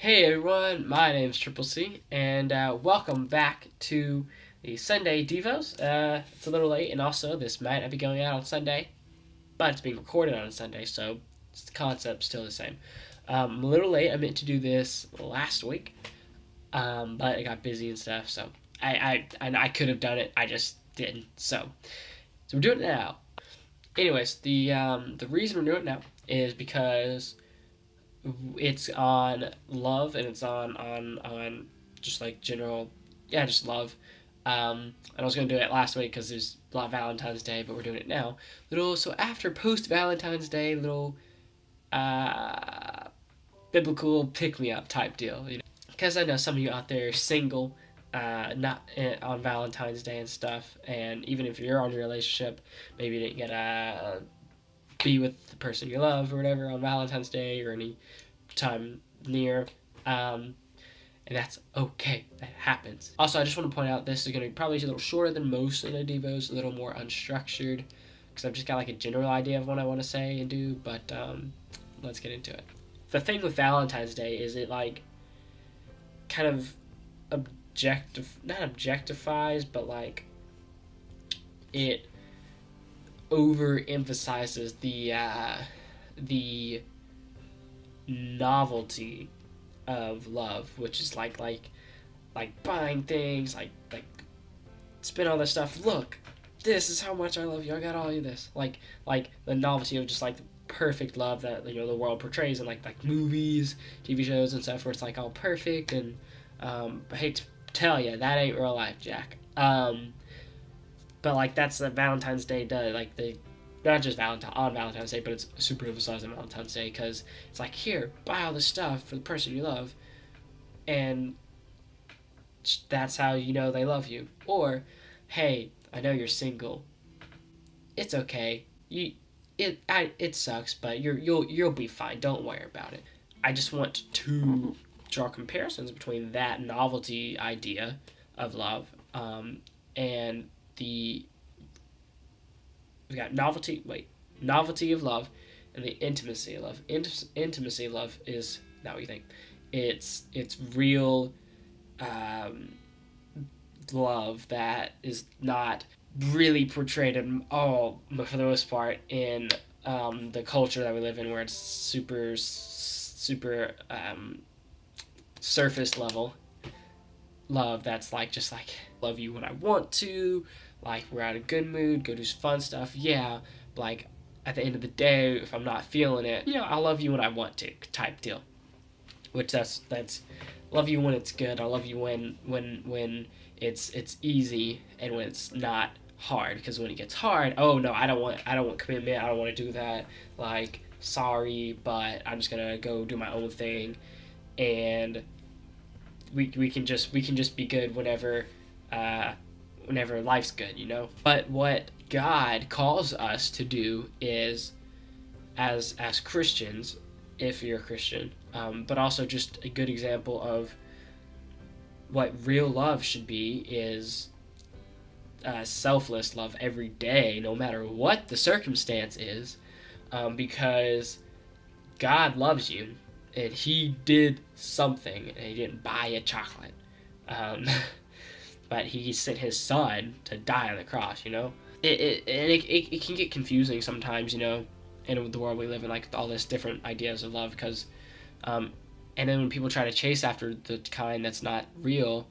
Hey everyone, my name's Triple C, and welcome back to the Sunday Devos. It's a little late, and also this might not be going out on Sunday, but it's being recorded on a Sunday, so the concept's still the same. I'm a little late. I meant to do this last week, but I got busy and stuff, so I could have done it. I just didn't. So we're doing it now. Anyways, the reason we're doing it now is because it's on love and it's on just like general, yeah, just love. And I was gonna do it last week because there's a lot of Valentine's Day, but we're doing it now. Little so after post Valentine's Day, little uh biblical pick me up type deal, you know. Because I know some of you out there are single, not on Valentine's Day and stuff, and even if you're on your relationship, maybe you didn't get be with the person you love or whatever on Valentine's Day or any time near. And that's okay. That happens. Also, I just want to point out this is going to be probably a little shorter than most of the Devos, a little more unstructured, because I've just got like a general idea of what I want to say and do, but let's get into it. The thing with Valentine's Day is it like kind of not objectifies, but like it overemphasizes the novelty of love, which is like buying things, like spend all this stuff. Look, this is how much I love you. I got all you this. Like the novelty of just like the perfect love that the world portrays in like movies, TV shows, and stuff, where it's like all perfect. And I hate to tell you that ain't real life, Jack. But like that's what Valentine's Day does. Like they not just Valentine's Day, but it's super emphasized on Valentine's Day because it's like, here, buy all this stuff for the person you love, and that's how you know they love you. Or, hey, I know you're single. It's okay. It sucks, but you'll be fine. Don't worry about it. I just want to draw comparisons between that novelty idea of love, and the we got novelty of love, and the intimacy of love. Intimacy of love is not what you think. It's real love that is not really portrayed in all, for the most part, in the culture that we live in, where it's super surface level love. That's like just like love you when I want to, like we're at a good mood, go do some fun stuff. Yeah, like at the end of the day, if I'm not feeling it, I'll love you when I want to type deal. Which that's love you when it's good. I love you when it's easy and when it's not hard. Because when it gets hard, oh no, I don't want commitment. I don't want to do that. Like sorry, but I'm just gonna go do my own thing, and we can just be good whenever life's good. But what God calls us to do is, as Christians, if you're a Christian, but also just a good example of what real love should be is selfless love every day, no matter what the circumstance is, because God loves you, and He did something, and He didn't buy a chocolate. Um, but He sent His Son to die on the cross. It can get confusing sometimes. In the world we live in, like all this different ideas of love, because and then when people try to chase after the kind that's not real,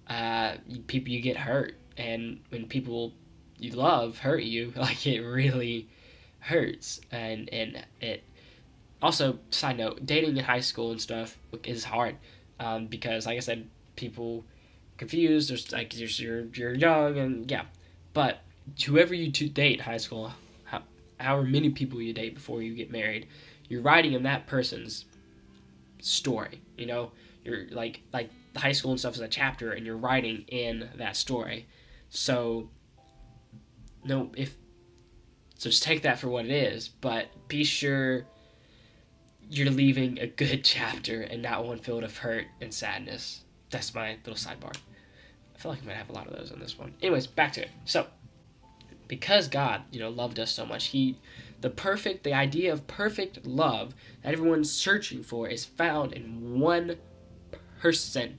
you get hurt, and when people you love hurt you, like it really hurts. And it also, side note, dating in high school and stuff is hard, because like I said, people confused. There's like you're young, and yeah, but whoever you date in high school, however many people you date before you get married, you're writing in that person's story. You're like high school and stuff is a chapter, and you're writing in that story. So no, if so, just take that for what it is, but be sure you're leaving a good chapter and not one filled of hurt and sadness. That's my little sidebar. I feel like I might have a lot of those on this one. Anyways, back to it. So, because God, loved us so much, the idea of perfect love that everyone's searching for is found in one her sin.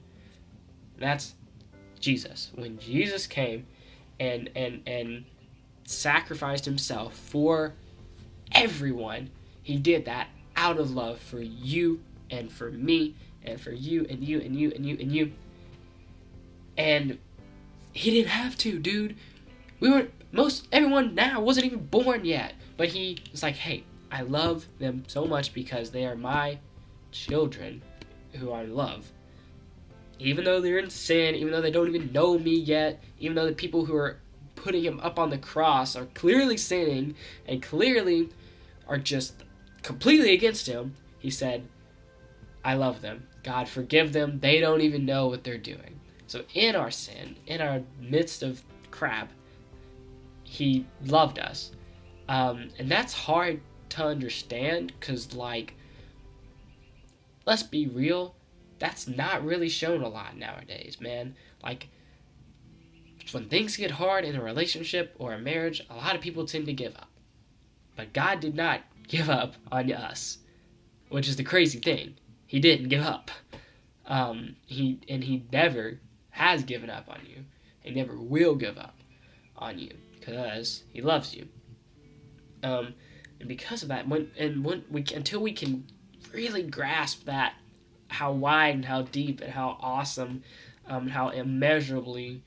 That's Jesus. When Jesus came and sacrificed himself for everyone, he did that out of love for you and for me and for you and you and you and you and you. And he didn't have to, dude. Everyone now wasn't even born yet. But he was like, hey, I love them so much because they are my children who I love. Even though they're in sin, even though they don't even know me yet, even though the people who are putting him up on the cross are clearly sinning and clearly are just completely against him, he said, I love them. God, forgive them. They don't even know what they're doing. So in our sin, in our midst of crap, he loved us. And that's hard to understand because, like, let's be real, that's not really shown a lot nowadays, man. Like, when things get hard in a relationship or a marriage, a lot of people tend to give up. But God did not give up on us, which is the crazy thing. He didn't give up. He never has given up on you. He never will give up on you because he loves you. And because of that, until we can really grasp that, how wide and how deep and how awesome, how immeasurable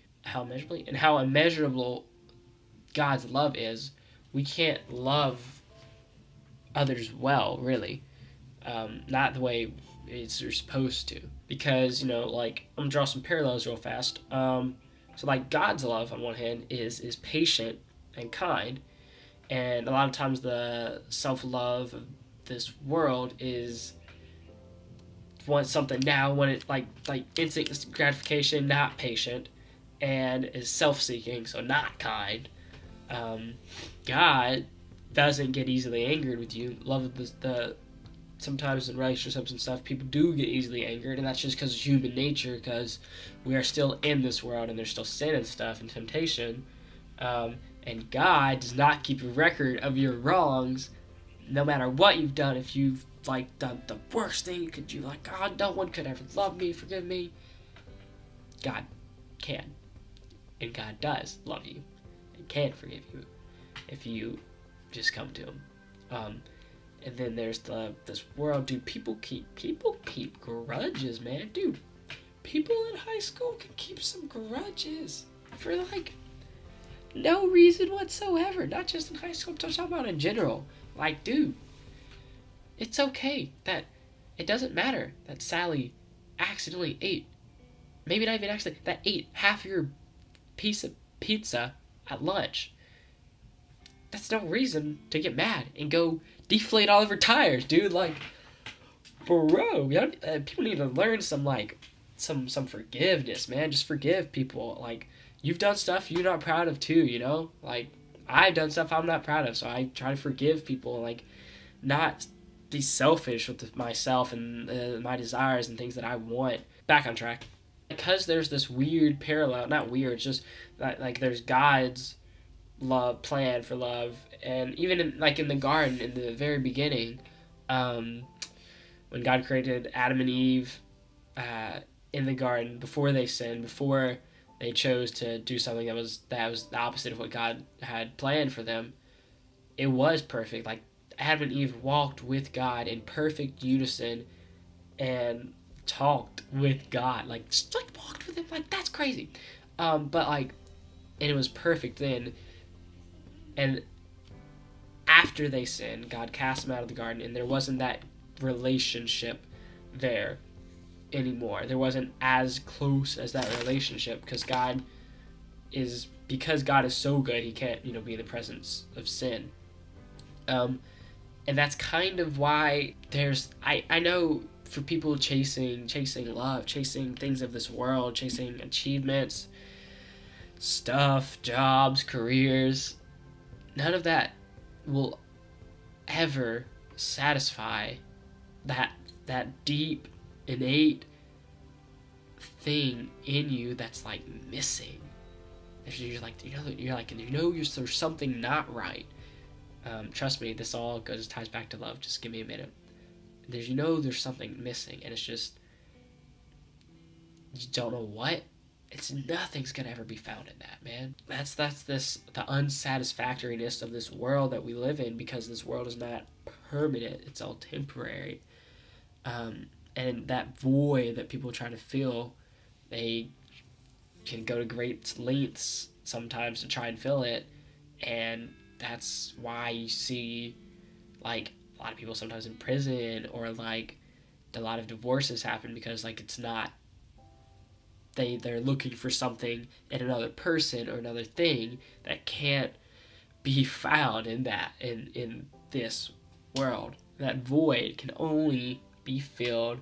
God's love is, we can't love others well, really. Not the way you're supposed to. Because, like, I'm going to draw some parallels real fast. So, like, God's love, on one hand, is patient and kind. And a lot of times the self-love of this world is want something now, when it like instant gratification, not patient, and is self-seeking, so not kind. God doesn't get easily angered with you. Love the sometimes in relationships and stuff, people do get easily angered, and that's just because of human nature, because we are still in this world and there's still sin and stuff and temptation. And God does not keep a record of your wrongs, no matter what you've done. If you've like done the worst thing you could do, like, God, no one could ever love me, forgive me, God can, and God does love you and can forgive you if you just come to him. And then there's this world, dude. People keep grudges, man, dude. People in high school can keep some grudges for like no reason whatsoever. Not just in high school, I'm talking about in general. Like, dude, it's okay that it doesn't matter that Sally accidentally ate, maybe not even accidentally, that ate half your piece of pizza at lunch. That's no reason to get mad and go deflate all of her tires, dude. Like, bro, people need to learn some forgiveness, man. Just forgive people. Like, you've done stuff you're not proud of too, Like, I've done stuff I'm not proud of, so I try to forgive people, like, not be selfish with myself and my desires and things that I want. Back on track. Because there's this weird parallel, not weird, it's just that, like, there's God's love, plan for love, and even in the garden, in the very beginning, when God created Adam and Eve in the garden, before they sinned, before they chose to do something that was the opposite of what God had planned for them, it was perfect. Like, Adam and Eve walked with God in perfect unison and talked with God, like walked with him. Like, that's crazy. But like, and it was perfect then. And after they sinned, God cast them out of the garden, and there wasn't that relationship there anymore. There wasn't as close as that relationship, because God is so good, he can't, be in the presence of sin. And that's kind of why there's, I know for people chasing love, chasing things of this world, chasing achievements, stuff, jobs, careers, none of that will ever satisfy that deep, innate thing in you that's like missing. You're like, there's something not right. Trust me, this all ties back to love. Just give me a minute. There's something missing, and it's just you don't know what, it's nothing's gonna ever be found in that, man. That's the unsatisfactoriness of this world that we live in, because this world is not permanent, it's all temporary. And that void that people try to fill, they can go to great lengths sometimes to try and fill it. And that's why you see, like, a lot of people sometimes in prison, or like a lot of divorces happen, because like it's not, they're looking for something in another person or another thing that can't be found in this world. That void can only be filled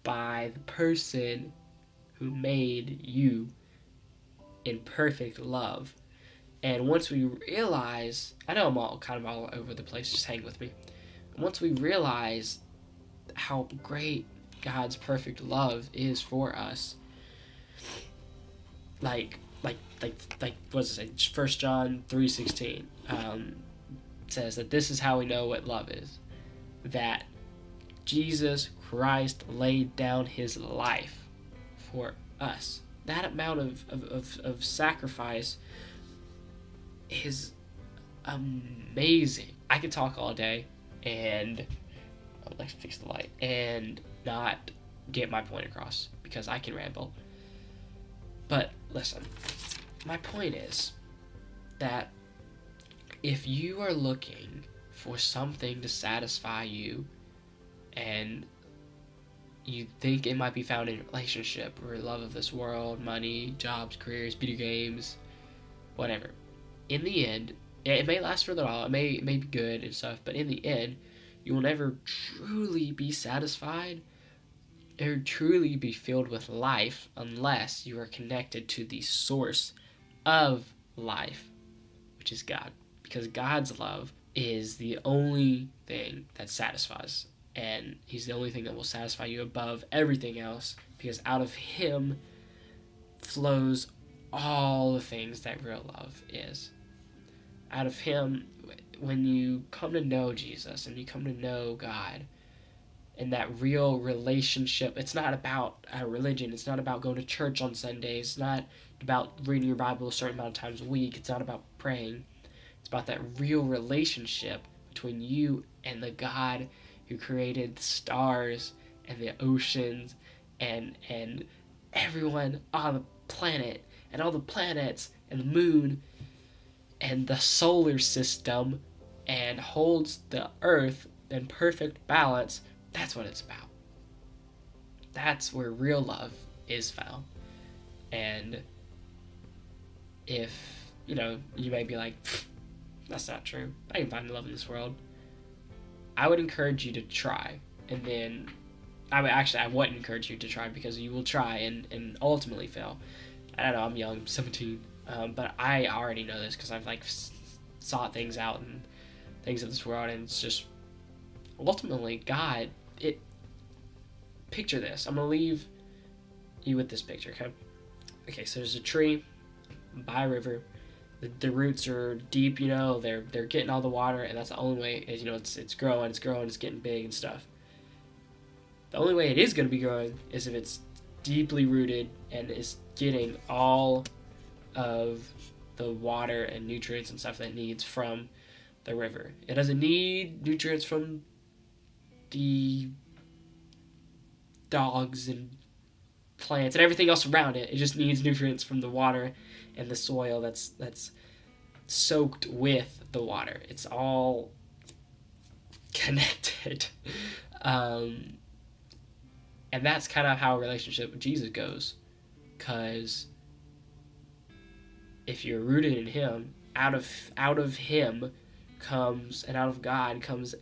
by the person who made you in perfect love. And once we realize, I know I'm all over the place, just hang with me. Once we realize how great God's perfect love is for us, like what does it say? 1 John 3:16 says that this is how we know what love is, that Jesus Christ laid down his life for us. That amount of sacrifice is amazing. I could talk all day and let's fix the light and not get my point across, because I can ramble. But listen, my point is that if you are looking for something to satisfy you, and you think it might be found in a relationship or love of this world, money, jobs, careers, video games, whatever, in the end, it may last for a little while, it may be good and stuff, but in the end, you will never truly be satisfied or truly be filled with life unless you are connected to the source of life, which is God. Because God's love is the only thing that satisfies, and he's the only thing that will satisfy you above everything else, because out of him flows all the things that real love is. Out of him, when you come to know Jesus and you come to know God and that real relationship, it's not about a religion, it's not about going to church on Sundays, it's not about reading your Bible a certain amount of times a week, it's not about praying, it's about that real relationship between you and the God who created the stars and the oceans and everyone on the planet and all the planets and the moon and the solar system, and holds the earth in perfect balance. That's what it's about. That's where real love is found. And if, you may be like, that's not true, I can find love in this world, I would encourage you to try. And then, I wouldn't encourage you to try, because you will try and ultimately fail. I don't know, I'm young, I'm 17, but I already know this, because I've sought things out and things of this world, and it's just, ultimately, God, picture this. I'm going to leave you with this picture, okay? Okay, so there's a tree by a river. The roots are deep, they're getting all the water, and that's the only way, is, it's growing, it's getting big and stuff. The only way it is going to be growing is if it's deeply rooted and is getting all of the water and nutrients and stuff that it needs from the river. It doesn't need nutrients from the dogs and plants and everything else around it. It just needs nutrients from the water and the soil that's soaked with the water. It's all connected. And that's kind of how a relationship with Jesus goes. Because if you're rooted in him, out of him comes, and out of God comes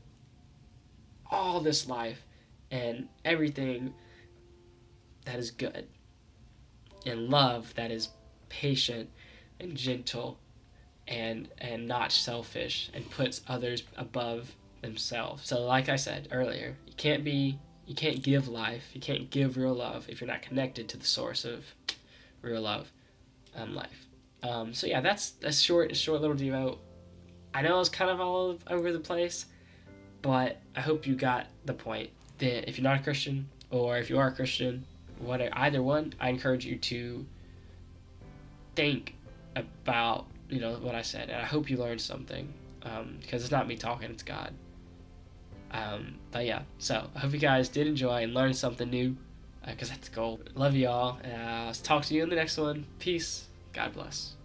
all this life and everything that is good, and love that is patient and gentle and not selfish, and puts others above themselves. So like I said earlier, you can't give life, you can't give real love if you're not connected to the source of real love and life. So yeah, that's a short little Devo. I know it's kind of all over the place, but I hope you got the point that if you're not a Christian, or if you are a Christian, either one, I encourage you to think about what I said, and I hope you learned something, because it's not me talking, it's God. But yeah, so I hope you guys did enjoy and learn something new, because that's the goal. Love you all. I'll talk to you in the next one. Peace. God bless.